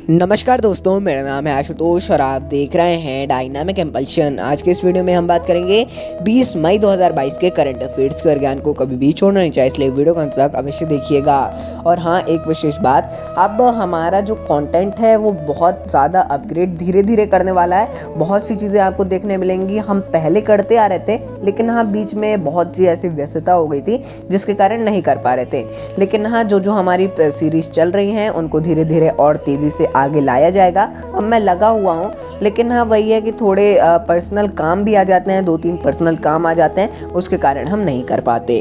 नमस्कार दोस्तों, मेरा नाम है आशुतोष और आप देख रहे हैं डायनामिक इम्पल्शन। आज के इस वीडियो में हम बात करेंगे 20 मई 2022 के करंट अफेयर्स के ज्ञान को कभी भी छोड़ना नहीं चाहिए, इसलिए वीडियो को अंत तक अवश्य देखिएगा। और हाँ, एक विशेष बात, अब हमारा जो कंटेंट है वो बहुत ज़्यादा अपग्रेड धीरे धीरे करने वाला है। बहुत सी चीज़ें आपको देखने मिलेंगी। हम पहले करते आ रहे थे, लेकिन हाँ बीच में बहुत सी ऐसी व्यस्तता हो गई थी जिसके कारण नहीं कर पा रहे थे। लेकिन हाँ, जो हमारी सीरीज चल रही हैं उनको धीरे धीरे और तेज़ी से आगे लाया जाएगा। अब मैं लगा हुआ हूँ, लेकिन हाँ वही है कि थोड़े पर्सनल काम भी आ जाते हैं, 2-3 पर्सनल काम आ जाते हैं, उसके कारण हम नहीं कर पाते।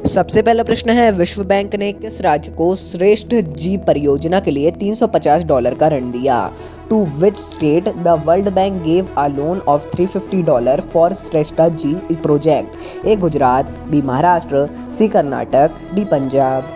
सबसे पहला प्रश्न है, विश्व बैंक ने किस राज्य को श्रेष्ठ जी परियोजना के लिए $350 का ऋण दिया? To which state the World Bank gave a loan of $350 for Shreshtha ji project? A Gujarat, B Maharashtra, C Karnataka, D Punjab.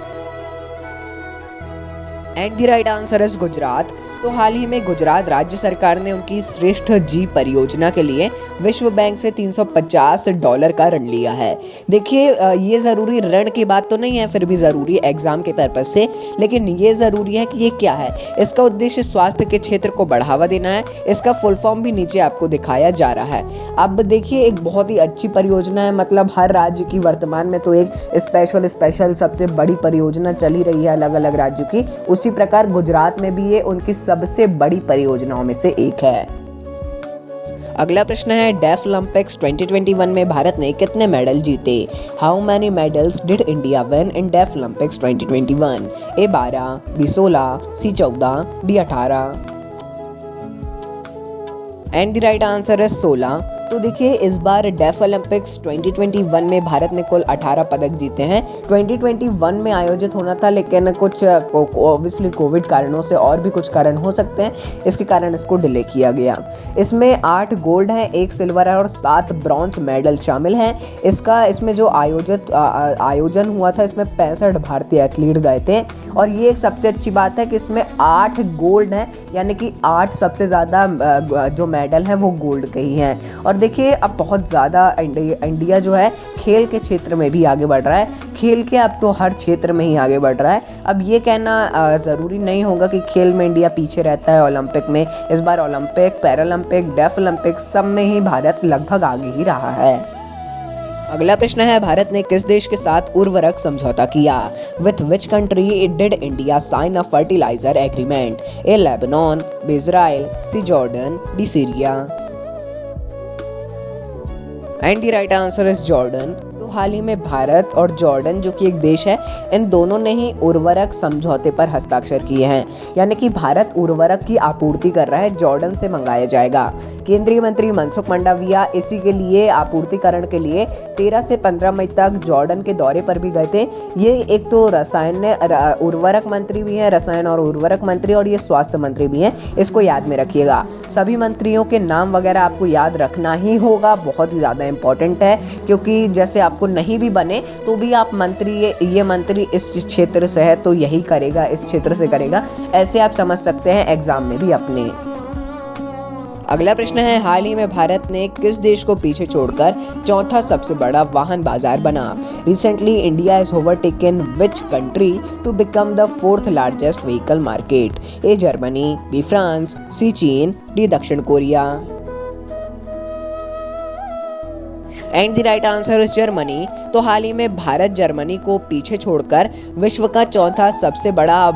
And the right answer is Gujarat. तो हाल ही में गुजरात राज्य सरकार ने उनकी श्रेष्ठ जी परियोजना के लिए विश्व बैंक से $350 का ऋण लिया है। देखिए, ये ज़रूरी ऋण की बात तो नहीं है, फिर भी ज़रूरी एग्जाम के पर्पज से, लेकिन ये ज़रूरी है कि ये क्या है। इसका उद्देश्य स्वास्थ्य के क्षेत्र को बढ़ावा देना है। इसका फुल फॉर्म भी नीचे आपको दिखाया जा रहा है। अब देखिए, एक बहुत ही अच्छी परियोजना है। मतलब हर राज्य की वर्तमान में तो एक स्पेशल सबसे बड़ी परियोजना चली रही है अलग अलग राज्यों की। उसी प्रकार गुजरात में भी ये उनकी सबसे बड़ी परियोजनाओं में से एक है। अगला प्रश्न है, डेफ ओलंपिक्स 2021 में भारत ने कितने मेडल जीते? How many medals did India win in Deaf Olympics 2021? A 12, B 16, C 14, D 18। And the right answer है 16। तो देखिए, इस बार डेफ ओलंपिक्स 2021 में भारत ने कुल 18 पदक जीते हैं। 2021 में आयोजित होना था, लेकिन कुछ ऑब्वियसली कोविड कारणों से और भी कुछ कारण हो सकते हैं, इसके कारण इसको डिले किया गया। इसमें 8 गोल्ड हैं, 1 सिल्वर है और 7 ब्रॉन्ज मेडल शामिल हैं। इसमें जो आयोजन हुआ था, इसमें 65 भारतीय एथलीट गए थे। और ये एक सबसे अच्छी बात है कि इसमें 8 गोल्ड हैं, यानी कि 8 सबसे ज़्यादा जो मेडल हैं वो गोल्ड के ही हैं। और देखिए, अब बहुत ज़्यादा इंडिया जो है खेल के क्षेत्र में भी आगे बढ़ रहा है। खेल के अब तो हर क्षेत्र में ही आगे बढ़ रहा है। अब ये कहना ज़रूरी नहीं होगा कि खेल में इंडिया पीछे रहता है। ओलंपिक में इस बार ओलंपिक, पैरालंपिक, डेफ ओलंपिक सब में ही भारत लगभग आगे ही रहा है। अगला प्रश्न है, भारत ने किस देश के साथ उर्वरक समझौता किया? With which country did India sign a fertiliser agreement? A Lebanon, B Israel, C Jordan, D Syria. And the right answer is Jordan. तो हाल ही में भारत और जॉर्डन, जो कि एक देश है, इन दोनों ने ही उर्वरक समझौते पर हस्ताक्षर किए हैं। यानी कि भारत उर्वरक की आपूर्ति कर रहा है, जॉर्डन से मंगाया जाएगा। केंद्रीय मंत्री मनसुख मंडाविया इसी के लिए आपूर्तिकरण के लिए 13 से 15 मई तक जॉर्डन के दौरे पर भी गए थे। ये एक तो उर्वरक मंत्री भी हैं, रसायन और उर्वरक मंत्री, और ये स्वास्थ्य मंत्री भी हैं। इसको याद में रखिएगा। सभी मंत्रियों के नाम वगैरह आपको याद रखना ही होगा, बहुत ही ज़्यादा इंपॉर्टेंट है, क्योंकि जैसे आपको नहीं भी बने तो भी आप ये मंत्री इस क्षेत्र से है तो यही करेगा, इस क्षेत्र से करेगा, ऐसे आप समझ सकते हैं एग्जाम में भी अपने। अगला प्रश्न है, हाल ही में भारत ने किस देश को पीछे छोड़कर चौथा सबसे बड़ा वाहन बाजार बना? Recently India is overtaken which country to become the 4th largest vehicle market? A Germany, B France, C चीन, डी दक्षिण Korea. And the right answer is Germany. तो हाल ही में भारत जर्मनी को पीछे छोड़कर विश्व का चौथा सबसे बड़ा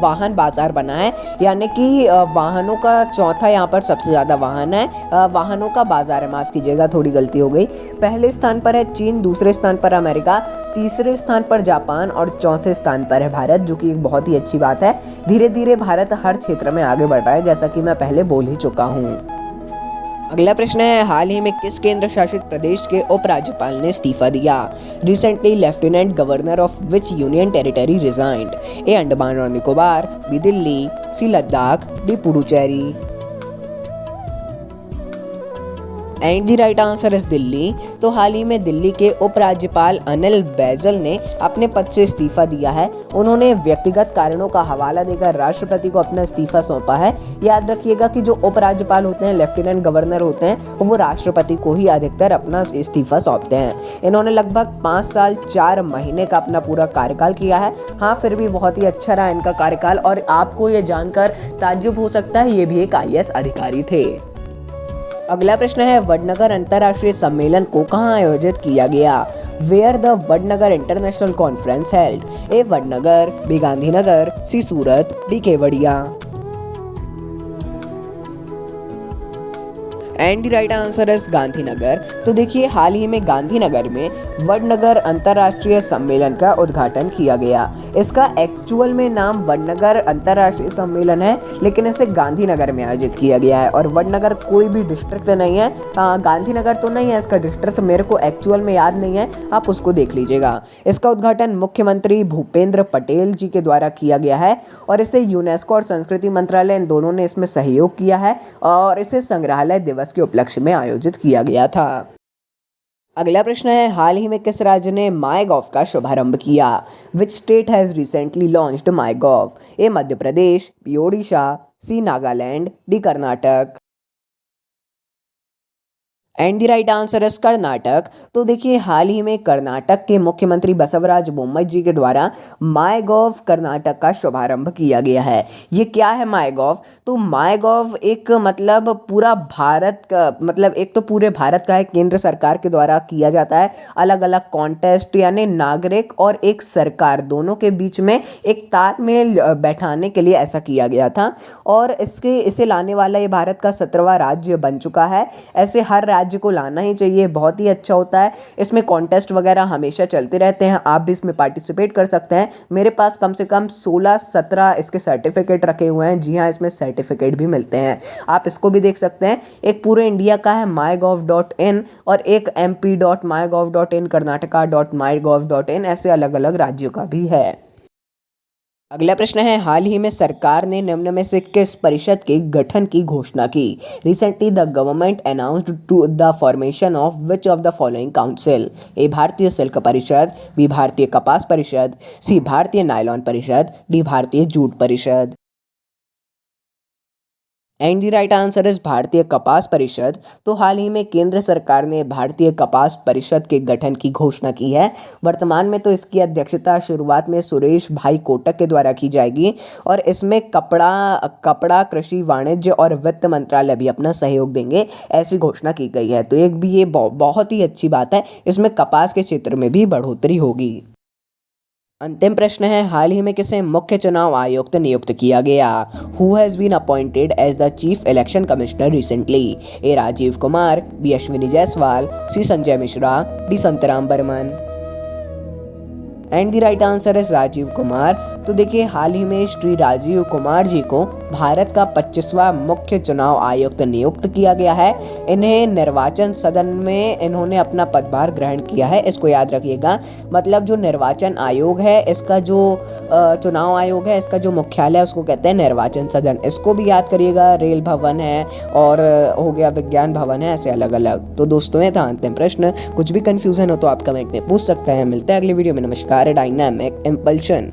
वाहन बाजार बना है। यानी कि वाहनों का चौथा, यहाँ पर सबसे ज़्यादा वाहन है, वाहनों का बाजार है, माफ़ कीजिएगा थोड़ी गलती हो गई। पहले स्थान पर है चीन, दूसरे स्थान पर अमेरिका, तीसरे स्थान पर जापान और चौथे स्थान पर है भारत, जो कि एक बहुत ही अच्छी बात है। धीरे धीरे भारत हर क्षेत्र में आगे बढ़ रहा है, जैसा कि मैं पहले बोल ही चुका हूँ। अगला प्रश्न है, हाल ही में किस केंद्र शासित प्रदेश के उपराज्यपाल ने इस्तीफा दिया? Recently lieutenant governor of which union territory resigned? A Andaman और Nicobar, B Delhi, C Ladakh, D Puducherry. And the right answer is Delhi. तो हाल ही में दिल्ली के उपराज्यपाल अनिल बैजल ने अपने पद से इस्तीफा दिया है। उन्होंने व्यक्तिगत कारणों का हवाला देकर राष्ट्रपति को अपना इस्तीफा सौंपा है। याद रखिएगा कि जो उपराज्यपाल होते हैं, लेफ्टिनेंट गवर्नर होते हैं, वो राष्ट्रपति को ही अधिकतर अपना इस्तीफा सौंपते हैं। इन्होंने लगभग 5 साल 4 महीने का अपना पूरा कार्यकाल किया है। हाँ, फिर भी बहुत ही अच्छा रहा इनका कार्यकाल और आपको ये जानकर ताज्जुब हो सकता है ये भी एक IAS अधिकारी थे। अगला प्रश्न है, वडनगर अंतर्राष्ट्रीय सम्मेलन को कहाँ आयोजित किया गया? Where the Vadnagar international conference held? A Vadnagar, B Gandhinagar, C Surat, D Kevadia. And the right answer is Gandhinagar. तो देखिए, हाल ही में गांधीनगर में वडनगर अंतर्राष्ट्रीय सम्मेलन का उद्घाटन किया गया। इसका एक्चुअल में नाम वडनगर अंतर्राष्ट्रीय सम्मेलन है, लेकिन इसे गांधीनगर में आयोजित किया गया है। और वडनगर कोई भी डिस्ट्रिक्ट नहीं है, गांधीनगर तो नहीं है इसका डिस्ट्रिक्ट, मेरे को एक्चुअल में याद नहीं है, आप उसको देख लीजिएगा। इसका उद्घाटन मुख्यमंत्री भूपेंद्र पटेल जी के द्वारा किया गया है और इसे यूनेस्को और संस्कृति मंत्रालय इन दोनों ने इसमें सहयोग किया है और इसे संग्रहालय दिवस के उपलक्ष्य में आयोजित किया गया था। अगला प्रश्न है, हाल ही में किस राज्य ने माईगॉव का शुभारंभ किया? Which state has recently launched MyGov? A Madhya Pradesh, B Odisha, C Nagaland, D Karnataka. And the right answer is Karnataka. तो देखिए, हाल ही में कर्नाटक के मुख्यमंत्री बसवराज बोम्मई जी के द्वारा माईगॉव कर्नाटक का शुभारंभ किया गया है। ये क्या है माईगॉव? तो माईगॉव एक मतलब पूरा भारत का, मतलब एक तो पूरे भारत का है, केंद्र सरकार के द्वारा किया जाता है। अलग अलग कॉन्टेस्ट, यानी नागरिक और एक सरकार दोनों के बीच में एक तालमेल बैठाने के लिए ऐसा किया गया था और इसे लाने वाला ये भारत का 17वां राज्य बन चुका है। ऐसे हर राज्य को लाना ही चाहिए, बहुत ही अच्छा होता है। इसमें कॉन्टेस्ट वगैरह हमेशा चलते रहते हैं, आप भी इसमें पार्टिसिपेट कर सकते हैं। मेरे पास कम से कम 16-17 इसके सर्टिफिकेट रखे हुए हैं। जी हाँ, इसमें सर्टिफिकेट भी मिलते हैं, आप इसको भी देख सकते हैं। एक पूरे इंडिया का है mygov.in और एक mp.mygov.in, karnataka.mygov.in, ऐसे अलग अलग राज्यों का भी है। अगला प्रश्न है, हाल ही में सरकार ने निम्न में से किस परिषद के गठन की घोषणा की? Recently the government announced to the formation of which of the following council? A Bharatiya silk परिषद, बी भारतीय कपास परिषद, सी भारतीय नायलॉन परिषद, डी भारतीय जूट परिषद। And the right answer is भारतीय कपास परिषद। तो हाल ही में केंद्र सरकार ने भारतीय कपास परिषद के गठन की घोषणा की है। वर्तमान में तो इसकी अध्यक्षता शुरुआत में सुरेश भाई कोटक के द्वारा की जाएगी और इसमें कपड़ा कृषि वाणिज्य और वित्त मंत्रालय भी अपना सहयोग देंगे, ऐसी घोषणा की गई है। तो एक भी ये बहुत ही अच्छी बात है, इसमें कपास के क्षेत्र में भी बढ़ोतरी होगी। अंतिम प्रश्न है, हाल ही में किसे मुख्य चुनाव आयुक्त नियुक्त किया गया? Who has been appointed as the chief election commissioner recently? A Rajiv Kumar, B Ashwini Jaiswal, C Sanjay Mishra, D Santram Barman. And the right answer है राजीव कुमार। तो देखिए, हाल ही में श्री राजीव कुमार जी को भारत का 25वां मुख्य चुनाव आयुक्त नियुक्त किया गया है। इन्हें निर्वाचन सदन में इन्होंने अपना पदभार ग्रहण किया है, इसको याद रखिएगा। मतलब जो निर्वाचन आयोग है, इसका जो चुनाव आयोग है, इसका जो मुख्यालय है उसको कहते हैं निर्वाचन सदन, इसको भी याद करिएगा। रेल भवन है और हो गया विज्ञान भवन है, ऐसे अलग अलग। तो दोस्तों, ये था अंतिम प्रश्न। कुछ भी कंफ्यूजन हो तो आप कमेंट में पूछ सकते हैं। मिलते हैं अगली वीडियो में। नमस्कार। Dynamic impulsion.